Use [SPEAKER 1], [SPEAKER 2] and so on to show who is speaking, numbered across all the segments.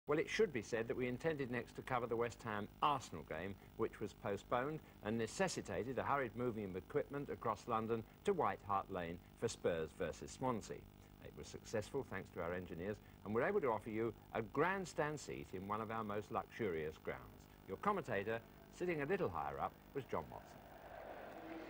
[SPEAKER 1] Well, it should be said that we intended next to cover the West Ham-Arsenal game, which was postponed and necessitated a hurried moving of equipment across London to White Hart Lane for Spurs versus Swansea. It was successful thanks to our engineers, and we're able to offer you a grandstand seat in one of our most luxurious grounds. Your commentator, sitting a little higher up, was John Watson.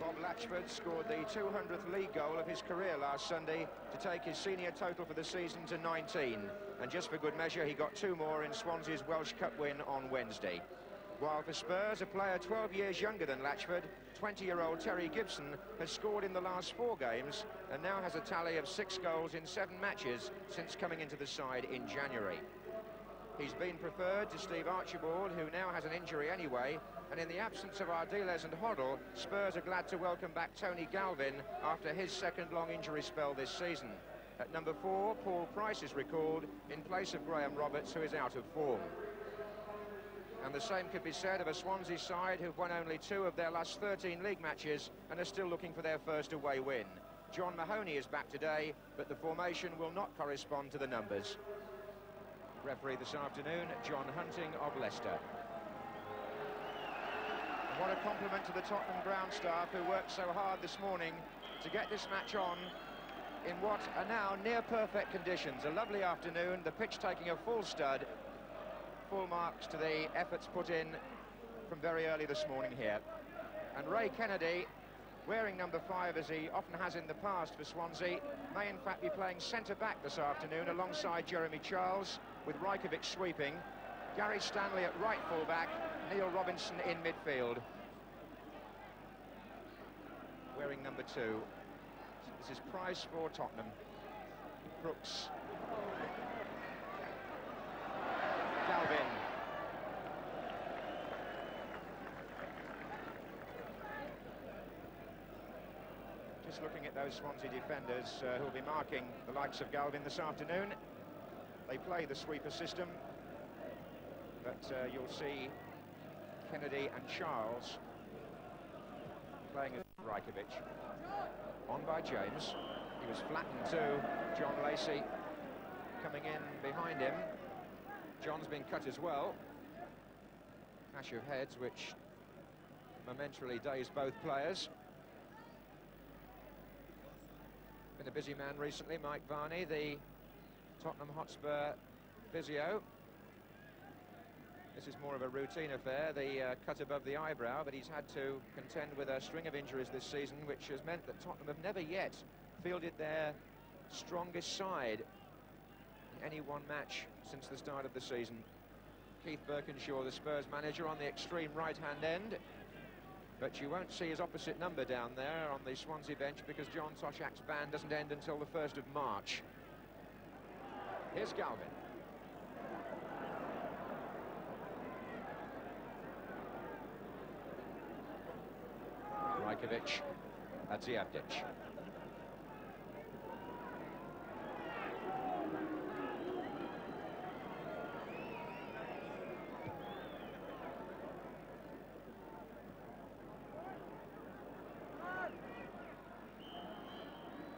[SPEAKER 2] Bob Latchford scored the 200th league goal of his career last Sunday to take his senior total for the season to 19. And just for good measure, he got 2 more in Swansea's Welsh Cup win on Wednesday. While for Spurs, a player 12 years younger than Latchford, 20-year-old Terry Gibson, has scored in the last 4 games and now has a tally of 6 goals in 7 matches since coming into the side in January. He's been preferred to Steve Archibald, who now has an injury anyway, and in the absence of Ardiles and Hoddle, Spurs are glad to welcome back Tony Galvin after his second long injury spell this season. At number 4, Paul Price is recalled in place of Graham Roberts, who is out of form. And the same could be said of a Swansea side who've won only 2 of their last 13 league matches and are still looking for their first away win. John Mahoney is back today, but the formation will not correspond to the numbers. Referee this afternoon, John Hunting of Leicester. And what a compliment to the Tottenham ground staff who worked so hard this morning to get this match on in what are now near-perfect conditions. A lovely afternoon, the pitch taking a full stud. Full marks to the efforts put in from very early this morning here. And Ray Kennedy, wearing number 5 as he often has in the past for Swansea, may in fact be playing centre-back this afternoon alongside Jeremy Charles, with Rajkovic sweeping, Gary Stanley at right full-back, Neil Robinson in midfield. Wearing number 2. This is Price for Tottenham. Crooks. Galvin. Just looking at those Swansea defenders who will be marking the likes of Galvin this afternoon. They play the sweeper system, but you'll see Kennedy and Charles playing as Rajkovic. On by James. He was flattened too. John Lacey coming in behind him. John's been cut as well. Clash of heads which momentarily dazed both players. Been a busy man recently, Mike Varney, the Tottenham Hotspur physio. This is more of a routine affair, the cut above the eyebrow, but he's had to contend with a string of injuries this season, which has meant that Tottenham have never yet fielded their strongest side in any one match since the start of the season. Keith Birkinshaw, the Spurs manager, on the extreme right-hand end, but you won't see his opposite number down there on the Swansea bench because John Toshak's ban doesn't end until the 1st of March. Here's Galvin. Rajkovic, Hadziavdic.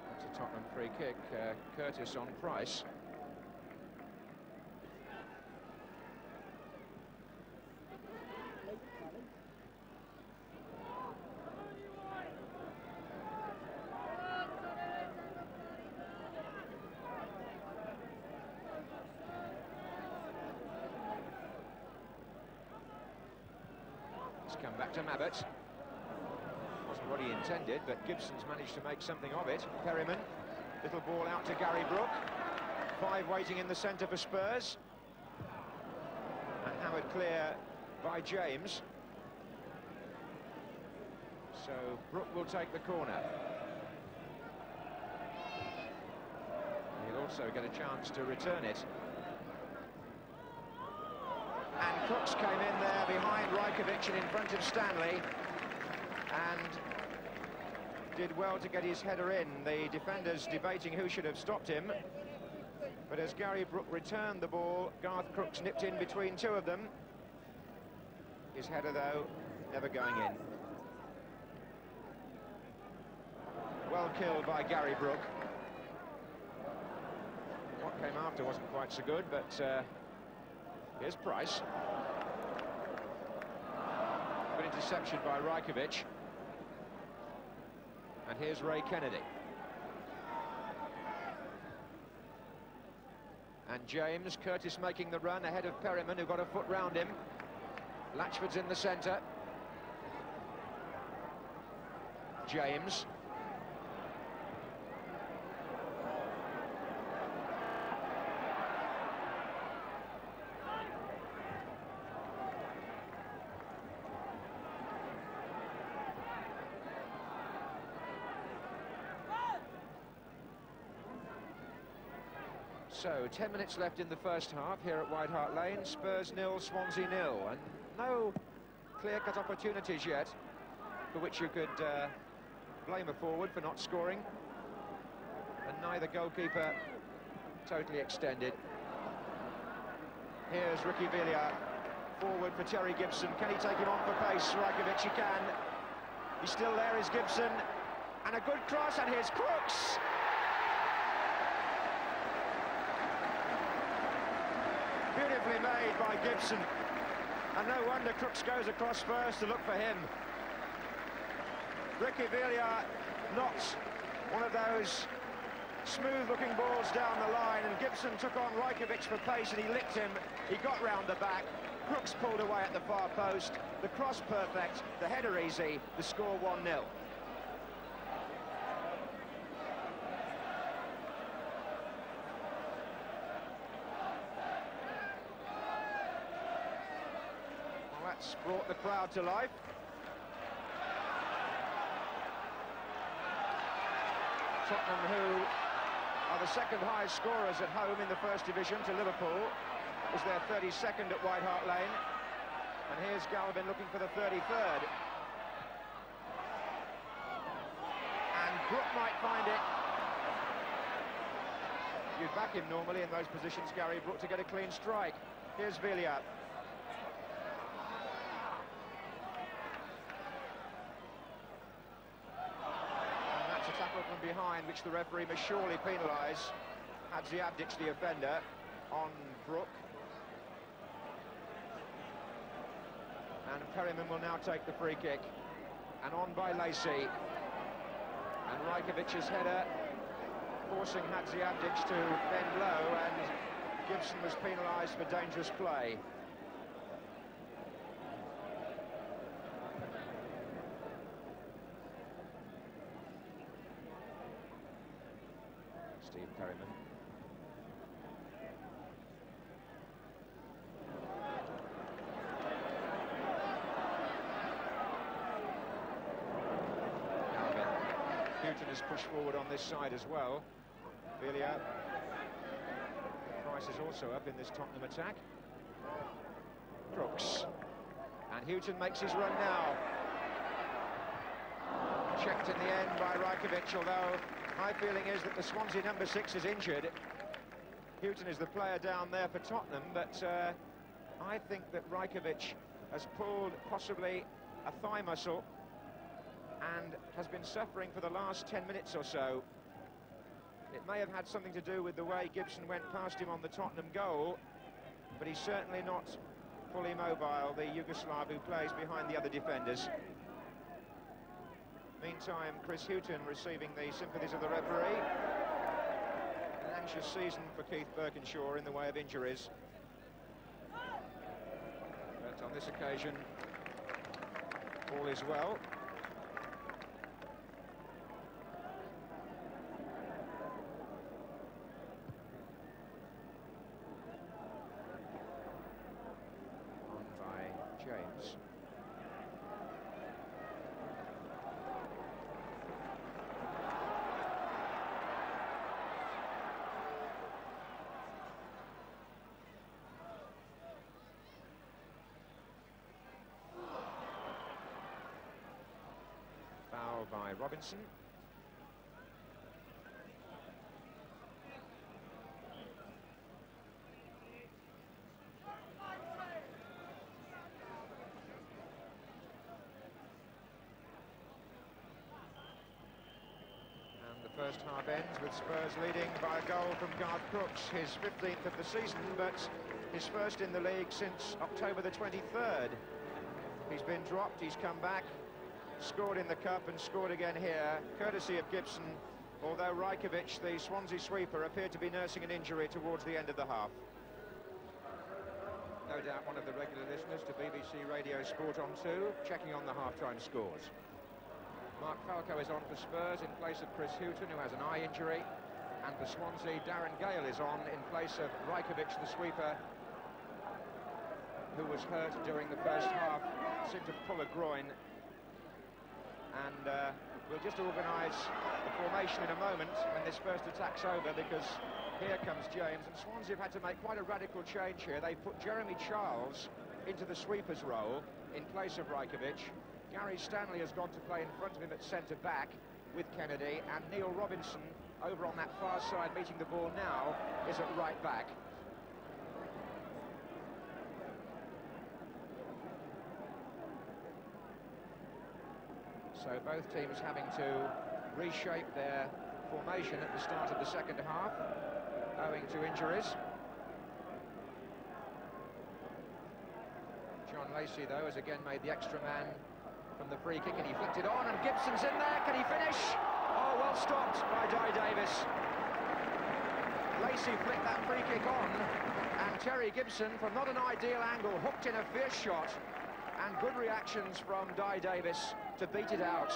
[SPEAKER 2] That's a Tottenham free kick, Curtis on Price. Come back to Mabbott. Wasn't what he intended, but Gibson's managed to make something of it. Perryman, little ball out to Gary Brook. 5 waiting in the centre for Spurs. And hammered clear by James. So Brook will take the corner. He'll also get a chance to return it. And Crooks came in there behind Rajkovic and in front of Stanley and did well to get his header in. The defenders debating who should have stopped him, but as Gary Brook returned the ball, Garth Crooks nipped in between 2 of them. His header, though, never going in. Well killed by Gary Brook. What came after wasn't quite so good, but Here's Price. Good interception by Rajkovic. And here's Ray Kennedy. And James, Curtis making the run ahead of Perryman, who got a foot round him. Latchford's in the centre. James. So, 10 minutes left in the first half here at White Hart Lane. Spurs 0, Swansea 0. And no clear-cut opportunities yet for which you could blame a forward for not scoring. And neither goalkeeper totally extended. Here's Ricky Villiers, forward for Terry Gibson. Can he take him on for pace? Rajkovic, he can. He's still there, is Gibson. And a good cross, and here's Crooks. Beautifully made by Gibson, and no wonder Crooks goes across first to look for him. Ricky Villiers knocks one of those smooth-looking balls down the line, and Gibson took on Rajkovic for pace, and he licked him. He got round the back. Crooks pulled away at the far post. The cross perfect, the header easy, the score 1-0. Brought the crowd to life. Tottenham, who are the second highest scorers at home in the First Division to Liverpool, was their 32nd at White Hart Lane. And here's Galvin looking for the 33rd. And Brook might find it. You'd back him normally in those positions, Gary Brook, to get a clean strike. Here's Villiers. Behind, which the referee must surely penalise. Hadziabdic, the offender, on Brook. And Perryman will now take the free kick. And on by Lacey. And Rajkovic's header forcing Hadziabdic to bend low, and Gibson was penalised for dangerous play. Perryman. Houghton has pushed forward on this side as well. Villiers. Price is also up in this Tottenham attack. Crooks. And Houghton makes his run now. Checked in the end by Rajkovic, although my feeling is that the Swansea number 6 is injured. Houghton is the player down there for Tottenham, but I think that Rajkovic has pulled possibly a thigh muscle and has been suffering for the last 10 minutes or so. It may have had something to do with the way Gibson went past him on the Tottenham goal, but he's certainly not fully mobile, the Yugoslav who plays behind the other defenders. Meantime, Chris Houghton receiving the sympathies of the referee. An anxious season for Keith Birkinshaw in the way of injuries. But on this occasion, all is well. On by James. By Robinson. And the first half ends with Spurs leading by a goal from Garth Crooks, his 15th of the season, but his first in the league since October the 23rd. He's been dropped, he's come back, scored in the cup and scored again here, courtesy of Gibson, although Rajkovic, the Swansea sweeper, appeared to be nursing an injury towards the end of the half. No doubt one of the regular listeners to BBC Radio Sport on 2, checking on the half-time scores. Mark Falco is on for Spurs in place of Chris Hughton, who has an eye injury. And for Swansea, Darren Gale is on in place of Rajkovic, the sweeper, who was hurt during the first half, seemed to pull a groin. And we'll just organise the formation in a moment when this first attack's over, because here comes James, and Swansea have had to make quite a radical change here. They put Jeremy Charles into the sweeper's role in place of Rajkovic. Gary Stanley has gone to play in front of him at centre-back with Kennedy, and Neil Robinson, over on that far side, meeting the ball now, is at right-back. So both teams having to reshape their formation at the start of the second half, owing to injuries. John Lacey, though, has again made the extra man from the free kick, and he flicked it on, and Gibson's in there. Can he finish? Oh, well stopped by Di Davis. Lacey flicked that free kick on, and Terry Gibson, from not an ideal angle, hooked in a fierce shot, and good reactions from Di Davis to beat it out.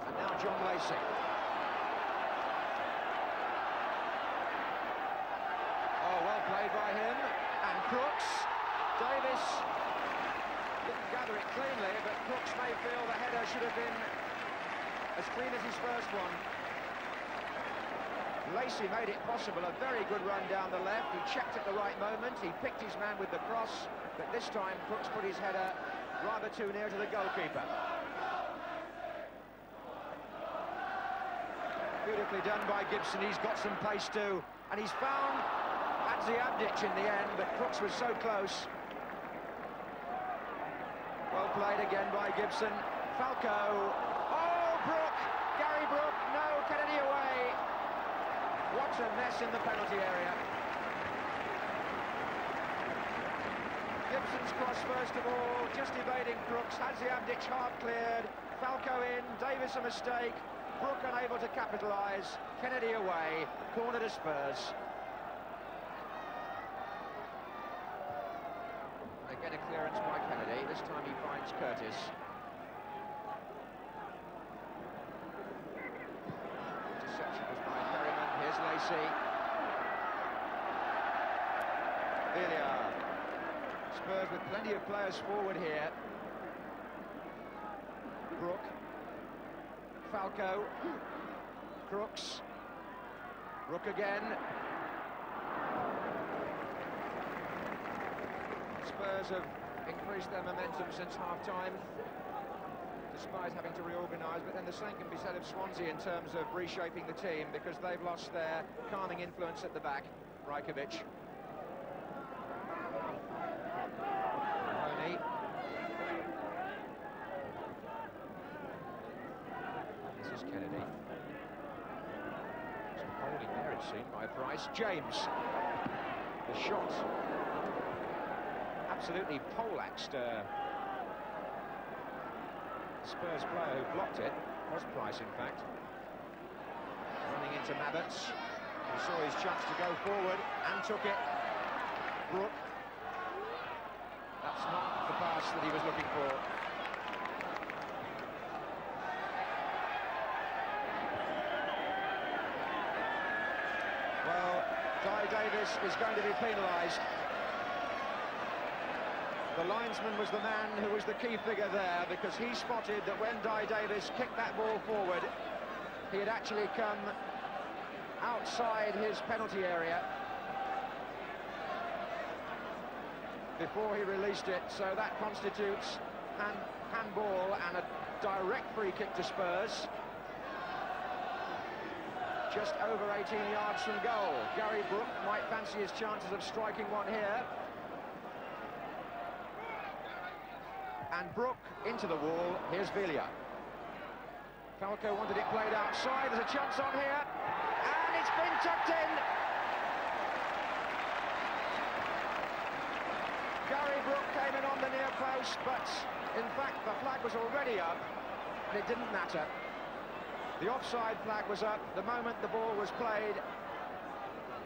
[SPEAKER 2] And now John Lacey. Oh, well played by him. And Crooks. Davis didn't gather it cleanly, but Crooks may feel the header should have been as clean as his first one. Lacey made it possible, a very good run down the left. He checked at the right moment, he picked his man with the cross, but this time Crooks put his header rather too near to the goalkeeper. Beautifully done by Gibson, he's got some pace too, and he's found Abdic in the end, but Crooks was so close. Well played again by Gibson. Falco. Oh, Brook! Gary Brook, no, Kennedy away. What a mess in the penalty area. Gibson's cross first of all, just evading Crooks. Abdic half cleared. Falco in, Davis a mistake. Brook unable to capitalise. Kennedy away. Corner to Spurs. Again a clearance by Kennedy. This time he finds Curtis. Interception was by Perryman. Here's Lacey. Villiers. Spurs with plenty of players forward here. Brook. Falco. Crooks. Brook again. Spurs have increased their momentum since half-time, despite having to reorganise, but then the same can be said of Swansea in terms of reshaping the team, because they've lost their calming influence at the back. Rajkovic. Mahoney. This is Kennedy. Some holding there, it seemed, by Price. James. The shot. Absolutely poleaxed Spurs player who blocked it. Was Price, in fact. Running into Mabbott. He saw his chance to go forward and took it. Brook. That's not the pass that he was looking for. Well, Di Davis is going to be penalised. The linesman was the man who was the key figure there, because he spotted that when Di Davis kicked that ball forward, he had actually come outside his penalty area before he released it, so that constitutes handball and a direct free kick to Spurs. Just over 18 yards from goal. Gary Brook might fancy his chances of striking one here. And Brook into the wall. Here's Villiers. Falco wanted it played outside. There's a chance on here, and it's been tucked in. Gary Brook came in on the near post, but in fact the flag was already up, and it didn't matter. The offside flag was up the moment the ball was played,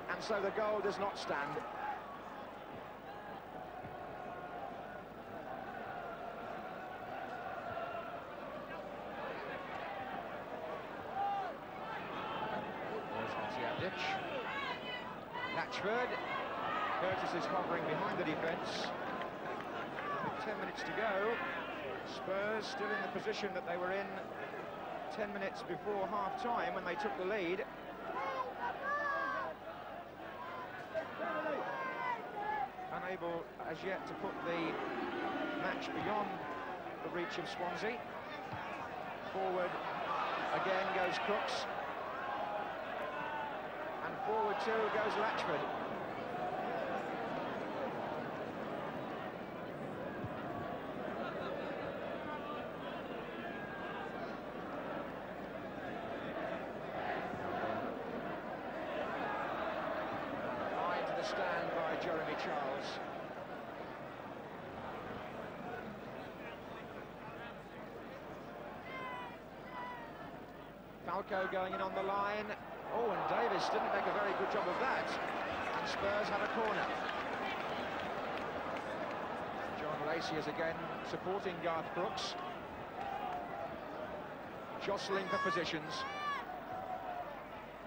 [SPEAKER 2] and so the goal does not stand. Latchford. Curtis is hovering behind the defence. 10 minutes to go. Spurs still in the position that they were in 10 minutes before half-time when they took the lead. Unable as yet to put the match beyond the reach of Swansea. Forward again goes Crooks. And forward too goes Latchford. Line to the stand by Jeremy Charles. Falco going in on the line. Oh, and Davis didn't make a very good job of that. And Spurs have a corner. John Lacey is again supporting Garth Brooks. Jostling for positions.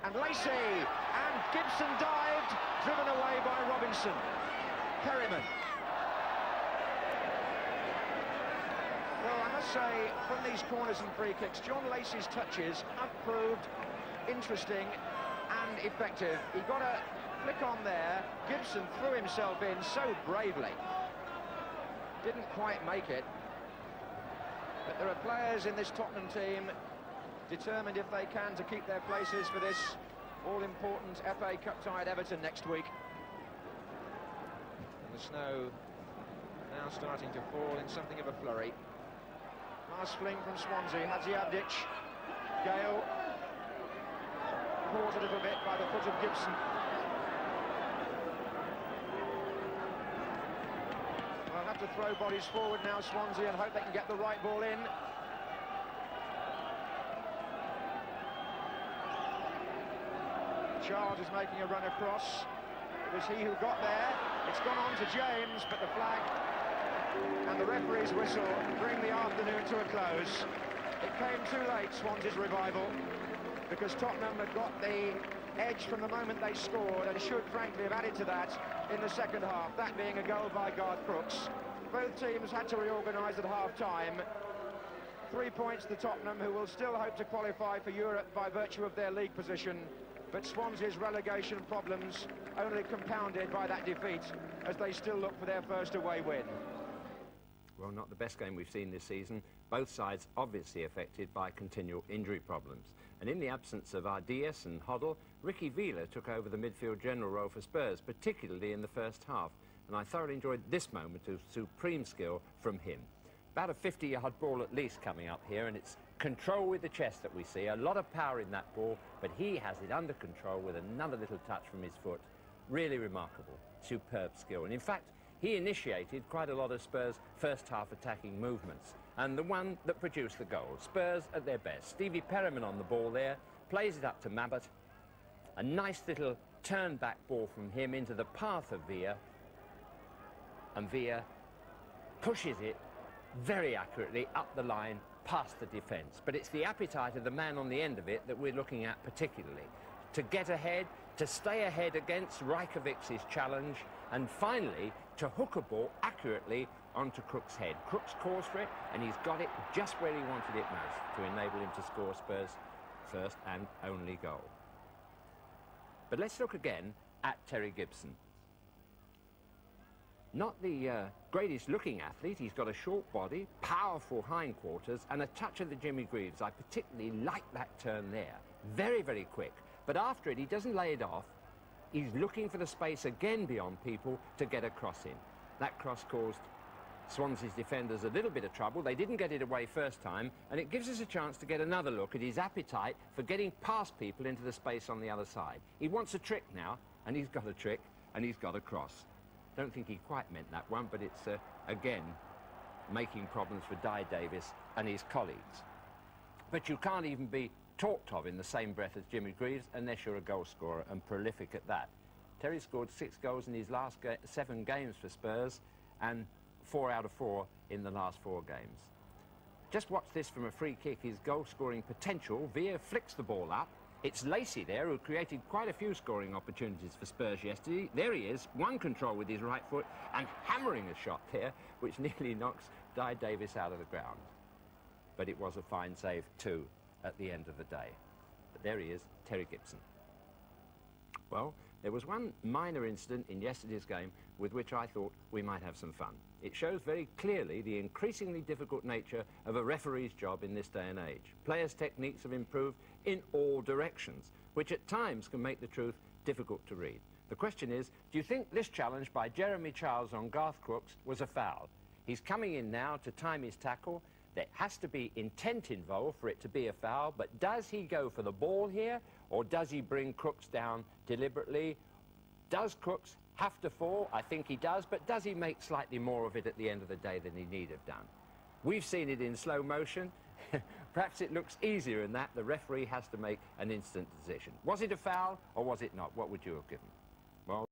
[SPEAKER 2] And Lacey! And Gibson dived, driven away by Robinson. Perryman. Well, I must say, from these corners and free kicks, John Lacey's touches have proved interesting and effective. He got a flick on there. Gibson threw himself in so bravely. Didn't quite make it. But there are players in this Tottenham team determined, if they can, to keep their places for this all-important FA Cup tie at Everton next week. And the snow now starting to fall in something of a flurry. Last fling from Swansea. Hadziadic. Gale. Caught a little bit by the foot of Gibson. They'll have to throw bodies forward now, Swansea, and hope they can get the right ball in. Charles is making a run across. It was he who got there. It's gone on to James, but the flag and the referee's whistle bring the afternoon to a close. It came too late, Swansea's revival, because Tottenham had got the edge from the moment they scored and should frankly have added to that in the second half, that being a goal by Garth Brooks. Both teams had to reorganise at half-time. 3 points to Tottenham, who will still hope to qualify for Europe by virtue of their league position, but Swansea's relegation problems only compounded by that defeat as they still look for their first away win.
[SPEAKER 1] Well, not the best game we've seen this season. Both sides obviously affected by continual injury problems. And in the absence of Ardias and Hoddle, Ricky Villa took over the midfield general role for Spurs, particularly in the first half. And I thoroughly enjoyed this moment of supreme skill from him. About a 50-yard ball at least coming up here, and it's control with the chest that we see. A lot of power in that ball, but he has it under control with another little touch from his foot. Really remarkable, superb skill. And in fact, he initiated quite a lot of Spurs' first half attacking movements, and the one that produced the goal. Spurs at their best. Stevie Perryman on the ball there, plays it up to Mabbott. A nice little turn back ball from him into the path of Villa, and Villa pushes it very accurately up the line past the defence. But it's the appetite of the man on the end of it that we're looking at particularly. To get ahead, to stay ahead against Rajkovic's challenge, and finally to hook a ball accurately onto Crooks' head. Crooks calls for it, and he's got it just where he wanted it most to enable him to score Spurs' first and only goal. But let's look again at Terry Gibson. Not the greatest looking athlete. He's got a short body, powerful hindquarters, and a touch of the Jimmy Greaves. I particularly like that turn there. Very, very quick. But after it, he doesn't lay it off. He's looking for the space again beyond people to get a cross in. That cross caused Swansea's defenders a little bit of trouble. They didn't get it away first time, and it gives us a chance to get another look at his appetite for getting past people into the space on the other side. He wants a trick now, and he's got a trick, and he's got a cross. Don't think he quite meant that one, but it's, again, making problems for Di Davis and his colleagues. But you can't even be talked of in the same breath as Jimmy Greaves unless you're a goal scorer, and prolific at that. Terry scored 6 goals in his last 7 games for Spurs, and 4 out of 4 in the last 4 games. Just watch this from a free kick, his goal-scoring potential. Veer flicks the ball up. It's Lacey there who created quite a few scoring opportunities for Spurs yesterday. There he is, one control with his right foot and hammering a shot there, which nearly knocks Di Davis out of the ground. But it was a fine save too at the end of the day. But there he is, Terry Gibson. Well, there was one minor incident in yesterday's game with which I thought we might have some fun. It shows very clearly the increasingly difficult nature of a referee's job in this day and age. Players' techniques have improved in all directions, which at times can make the truth difficult to read. The question is, do you think this challenge by Jeremy Charles on Garth Crooks was a foul? He's coming in now to time his tackle. There has to be intent involved for it to be a foul, but does he go for the ball here, or does he bring Crooks down deliberately? Does Crooks have to fall? I think he does, but does he make slightly more of it at the end of the day than he need have done? We've seen it in slow motion. Perhaps it looks easier in that the referee has to make an instant decision. Was it a foul or was it not? What would you have given? Well,